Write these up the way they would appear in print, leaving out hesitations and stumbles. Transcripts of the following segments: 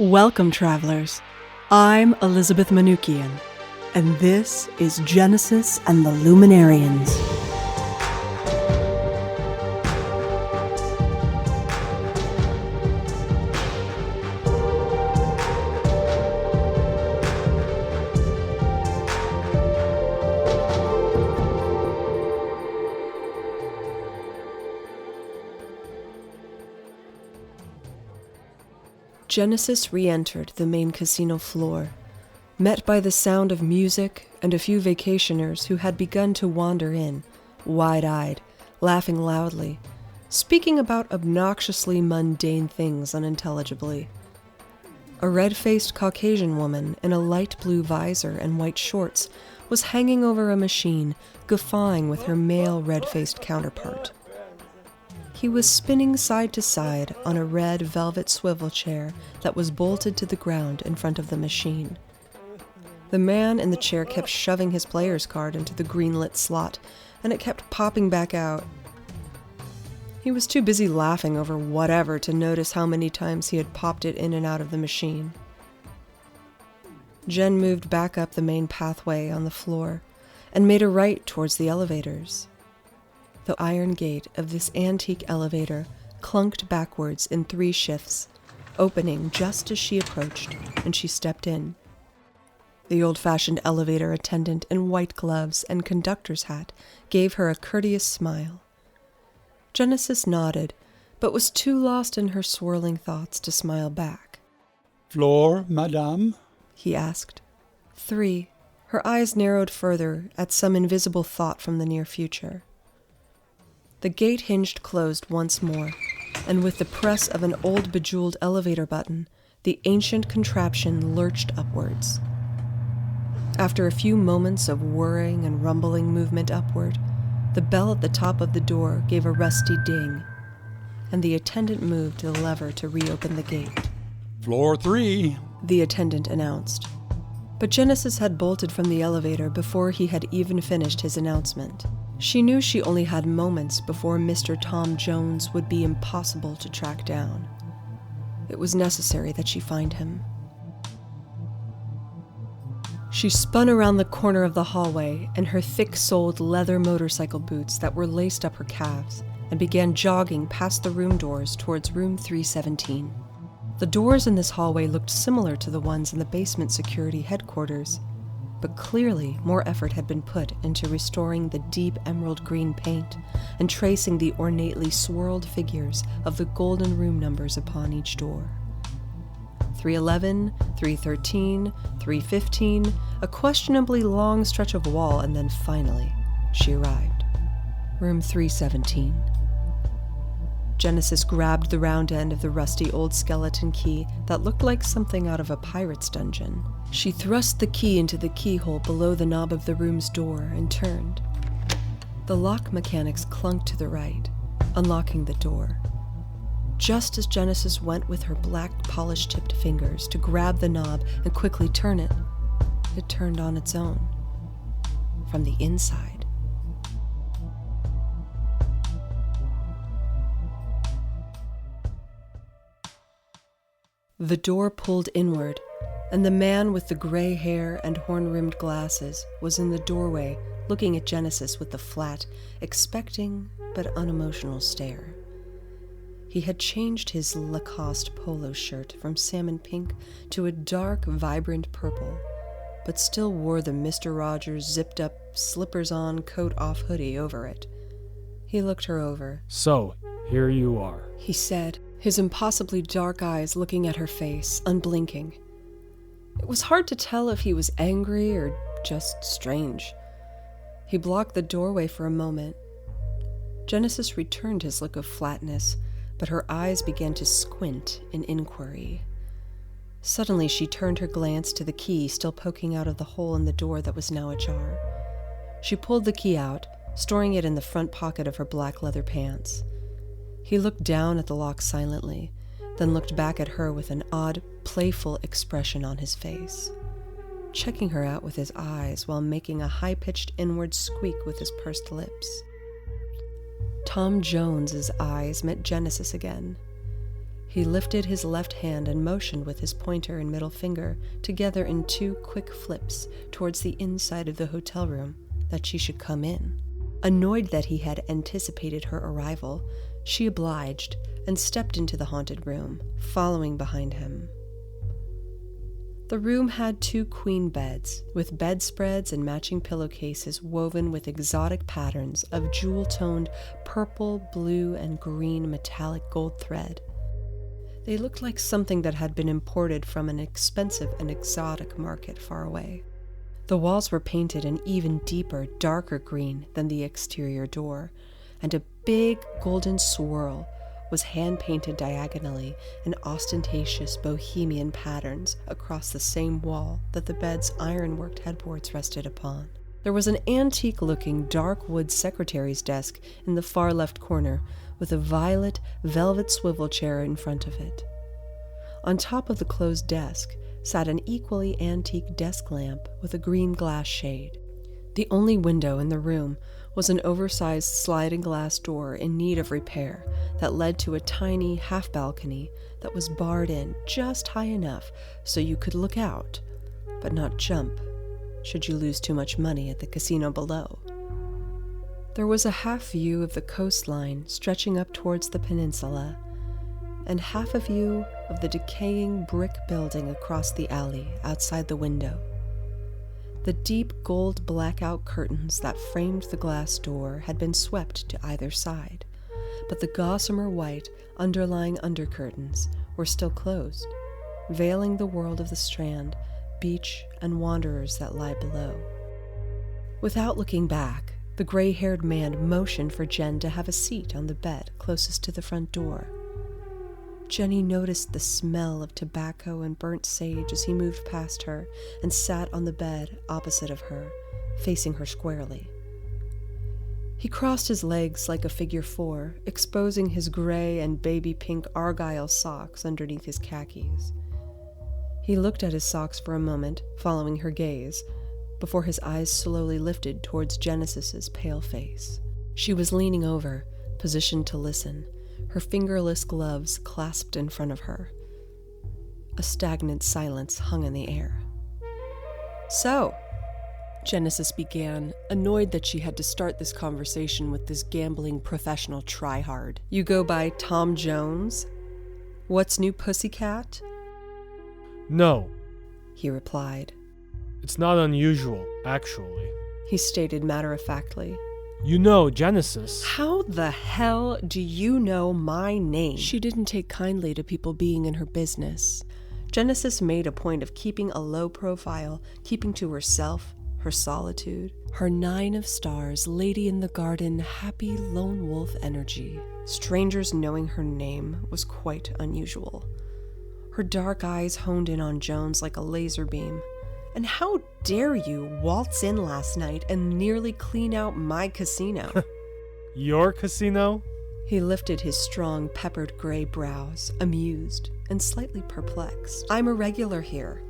Welcome, travelers. I'm Elizabeth Manoukian, and this is Genesis and the Lumenarians. Genesis re-entered the main casino floor, met by the sound of music and a few vacationers who had begun to wander in, wide-eyed, laughing loudly, speaking about obnoxiously mundane things unintelligibly. A red-faced Caucasian woman in a light blue visor and white shorts was hanging over a machine, guffawing with her male red-faced counterpart. He was spinning side to side on a red velvet swivel chair that was bolted to the ground in front of the machine. The man in the chair kept shoving his player's card into the green-lit slot, and it kept popping back out. He was too busy laughing over whatever to notice how many times he had popped it in and out of the machine. Jen moved back up the main pathway on the floor and made a right towards the elevators. The iron gate of this antique elevator clunked backwards in 3 shifts, opening just as she approached, and she stepped in. The old-fashioned elevator attendant in white gloves and conductor's hat gave her a courteous smile. Genesis nodded, but was too lost in her swirling thoughts to smile back. "Floor, madame?" he asked. 3. Her eyes narrowed further at some invisible thought from the near future. The gate hinged closed once more, and with the press of an old bejeweled elevator button, the ancient contraption lurched upwards. After a few moments of whirring and rumbling movement upward, the bell at the top of the door gave a rusty ding, and the attendant moved the lever to reopen the gate. "Floor 3. The attendant announced. But Genesis had bolted from the elevator before he had even finished his announcement. She knew she only had moments before Mr. Tom Jones would be impossible to track down. It was necessary that she find him. She spun around the corner of the hallway in her thick-soled leather motorcycle boots that were laced up her calves and began jogging past the room doors towards room 317. The doors in this hallway looked similar to the ones in the basement security headquarters, but clearly more effort had been put into restoring the deep emerald green paint and tracing the ornately swirled figures of the golden room numbers upon each door. 311, 313, 315, a questionably long stretch of wall, and then finally, she arrived. Room 317. Genesis grabbed the round end of the rusty old skeleton key that looked like something out of a pirate's dungeon. She thrust the key into the keyhole below the knob of the room's door and turned. The lock mechanics clunked to the right, unlocking the door. Just as Genesis went with her black polish-tipped fingers to grab the knob and quickly turn it, it turned on its own, from the inside. The door pulled inward, and the man with the gray hair and horn-rimmed glasses was in the doorway looking at Genesis with the flat, expecting but unemotional stare. He had changed his Lacoste polo shirt from salmon pink to a dark, vibrant purple, but still wore the Mr. Rogers zipped-up, slippers-on, coat-off hoodie over it. He looked her over. "So, here you are," he said, his impossibly dark eyes looking at her face, unblinking. It was hard to tell if he was angry or just strange. He blocked the doorway for a moment. Genesis returned his look of flatness, but her eyes began to squint in inquiry. Suddenly she turned her glance to the key still poking out of the hole in the door that was now ajar. She pulled the key out, storing it in the front pocket of her black leather pants. He looked down at the lock silently, then looked back at her with an odd, playful expression on his face, checking her out with his eyes while making a high-pitched inward squeak with his pursed lips. Tom Jones's eyes met Genesis again. He lifted his left hand and motioned with his pointer and middle finger together in 2 quick flips towards the inside of the hotel room, that she should come in. Annoyed that he had anticipated her arrival, she obliged and stepped into the haunted room, following behind him. The room had 2 queen beds, with bedspreads and matching pillowcases woven with exotic patterns of jewel-toned purple, blue, and green metallic gold thread. They looked like something that had been imported from an expensive and exotic market far away. The walls were painted an even deeper, darker green than the exterior door, and a big golden swirl was hand-painted diagonally in ostentatious bohemian patterns across the same wall that the bed's iron-worked headboards rested upon. There was an antique-looking dark wood secretary's desk in the far left corner, with a violet velvet swivel chair in front of it. On top of the closed desk sat an equally antique desk lamp with a green glass shade. The only window in the room was an oversized sliding glass door in need of repair that led to a tiny half-balcony that was barred in just high enough so you could look out, but not jump, should you lose too much money at the casino below. There was a half view of the coastline stretching up towards the peninsula, and half a view of the decaying brick building across the alley outside the window. The deep gold blackout curtains that framed the glass door had been swept to either side, but the gossamer white underlying undercurtains were still closed, veiling the world of the Strand, beach, and wanderers that lie below. Without looking back, the gray-haired man motioned for Jen to have a seat on the bed closest to the front door. Jenny noticed the smell of tobacco and burnt sage as he moved past her and sat on the bed opposite of her, facing her squarely. He crossed his legs like a figure 4, exposing his gray and baby pink argyle socks underneath his khakis. He looked at his socks for a moment, following her gaze, before his eyes slowly lifted towards Genesis's pale face. She was leaning over, positioned to listen, her fingerless gloves clasped in front of her. A stagnant silence hung in the air. "So," Genesis began, annoyed that she had to start this conversation with this gambling professional tryhard. "You go by Tom Jones? What's new, Pussycat?" "No," he replied. "It's not unusual, actually," he stated matter-of-factly. "You know Genesis." "How the hell do you know my name?" She didn't take kindly to people being in her business. Genesis made a point of keeping a low profile, keeping to herself, her solitude, her 9 of stars, lady in the garden, happy lone wolf energy. Strangers knowing her name was quite unusual. Her dark eyes honed in on Jones like a laser beam. "And how dare you waltz in last night and nearly clean out my casino?" "Your casino?" He lifted his strong, peppered gray brows, amused and slightly perplexed. "I'm a regular here.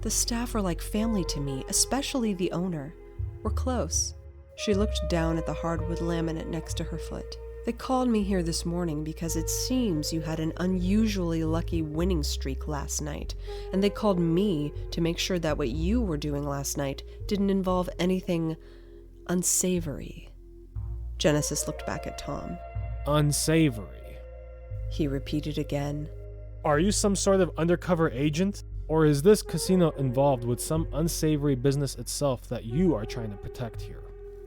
The staff are like family to me, especially the owner. We're close." She looked down at the hardwood laminate next to her foot. "They called me here this morning because it seems you had an unusually lucky winning streak last night, and they called me to make sure that what you were doing last night didn't involve anything unsavory." Genesis looked back at Tom. "Unsavory," he repeated again. "Are you some sort of undercover agent? Or is this casino involved with some unsavory business itself that you are trying to protect here?"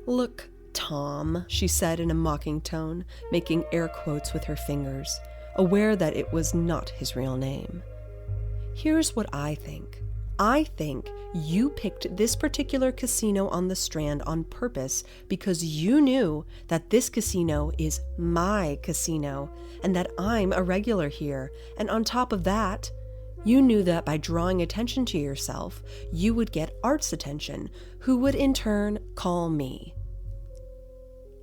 "Look, Tom," she said in a mocking tone, making air quotes with her fingers, aware that it was not his real name. "Here's what I think. I think you picked this particular casino on the Strand on purpose because you knew that this casino is my casino and that I'm a regular here, and on top of that, you knew that by drawing attention to yourself, you would get Art's attention, who would in turn call me."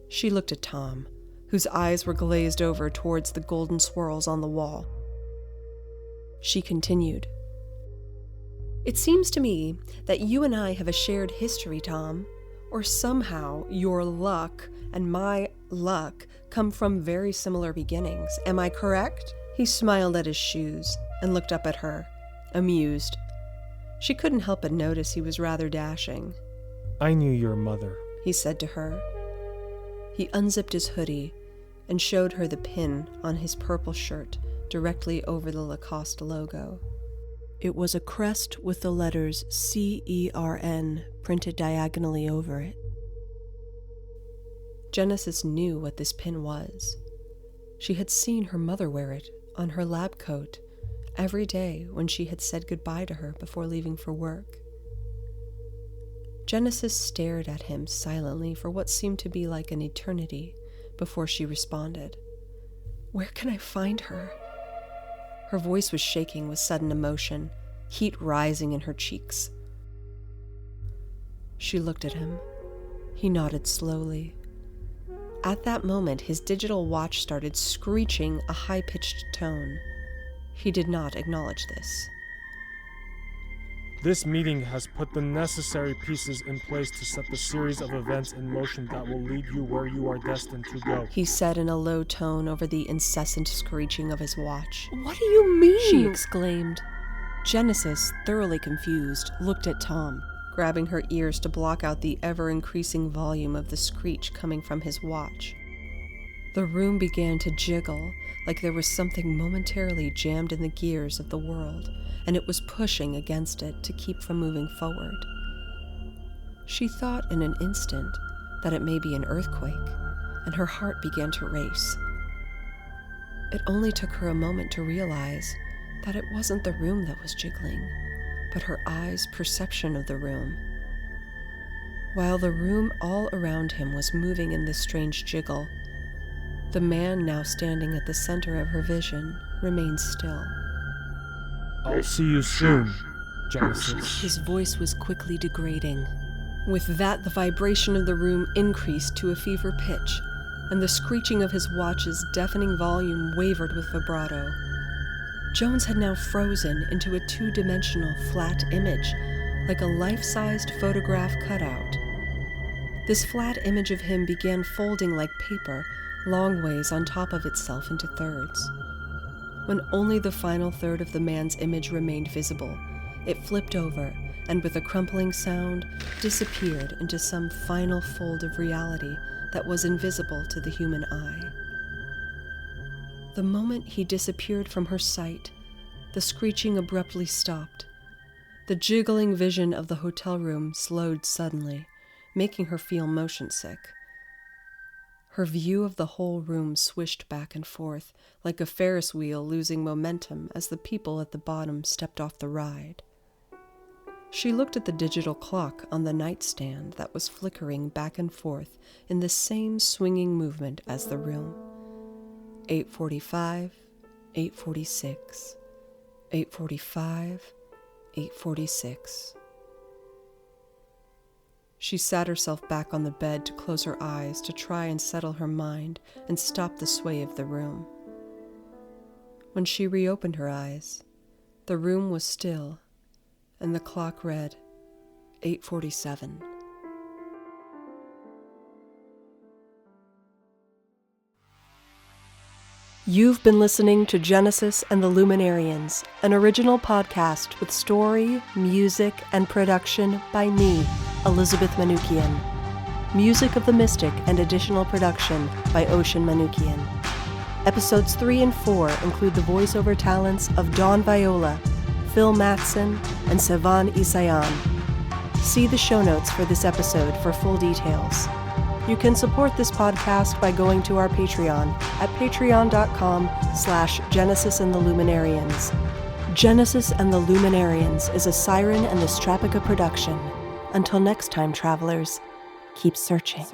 She looked at Tom, whose eyes were glazed over towards the golden swirls on the wall. She continued, "It seems to me that you and I have a shared history, Tom, or somehow your luck and my luck come from very similar beginnings. Am I correct?" He He smiled at his shoes and looked up at her, amused. She couldn't help but notice he was rather dashing. I knew your mother, he said to her. He unzipped his hoodie and showed her the pin on his purple shirt directly over the Lacoste logo. It was a crest with the letters CERN printed diagonally over it. Genesis knew what this pin was. She had seen her mother wear it on her lab coat every day when she had said goodbye to her before leaving for work. Genesis stared at him silently for what seemed to be like an eternity before she responded. "Where can I find her?" Her voice was shaking with sudden emotion, heat rising in her cheeks. She looked at him. He nodded slowly. At that moment, his digital watch started screeching a high-pitched tone. He did not acknowledge this. This meeting has put the necessary pieces in place to set the series of events in motion that will lead you where you are destined to go, he said in a low tone over the incessant screeching of his watch. What do you mean? She exclaimed. Genesis, thoroughly confused, looked at Tom, grabbing her ears to block out the ever-increasing volume of the screech coming from his watch. The room began to jiggle, like there was something momentarily jammed in the gears of the world, and it was pushing against it to keep from moving forward. She thought in an instant that it may be an earthquake, and her heart began to race. It only took her a moment to realize that it wasn't the room that was jiggling, but her eyes' perception of the room. While the room all around him was moving in this strange jiggle, the man now standing at the center of her vision remained still. I'll see you soon, Genesis. His voice was quickly degrading. With that, the vibration of the room increased to a fever pitch, and the screeching of his watch's deafening volume wavered with vibrato. Jones had now frozen into a two-dimensional flat image, like a life-sized photograph cutout. This flat image of him began folding like paper, long ways on top of itself into thirds. When only the final third of the man's image remained visible, it flipped over and with a crumpling sound disappeared into some final fold of reality that was invisible to the human eye. The moment he disappeared from her sight, the screeching abruptly stopped. The jiggling vision of the hotel room slowed suddenly, making her feel motion sick. Her view of the whole room swished back and forth, like a Ferris wheel losing momentum as the people at the bottom stepped off the ride. She looked at the digital clock on the nightstand that was flickering back and forth in the same swinging movement as the room. 8:45, 8:46, 8:45, 8:46. She sat herself back on the bed to close her eyes to try and settle her mind and stop the sway of the room. When she reopened her eyes, the room was still, and the clock read 8:47. You've been listening to Genesis and the Lumenarians, an original podcast with story, music, and production by me, Elizabeth Manoukian. Music of the Mystic and additional production by Oshin Manoukian. Episodes 3 and 4 include the voiceover talents of Dawn Viola, Phil Matson, and Sevan Esaian. See the show notes for this episode for full details. You can support this podcast by going to our Patreon at patreon.com/Genesis and the Lumenarians. Genesis and the Lumenarians is a Siren and the Strapica production. Until next time, travelers, keep searching.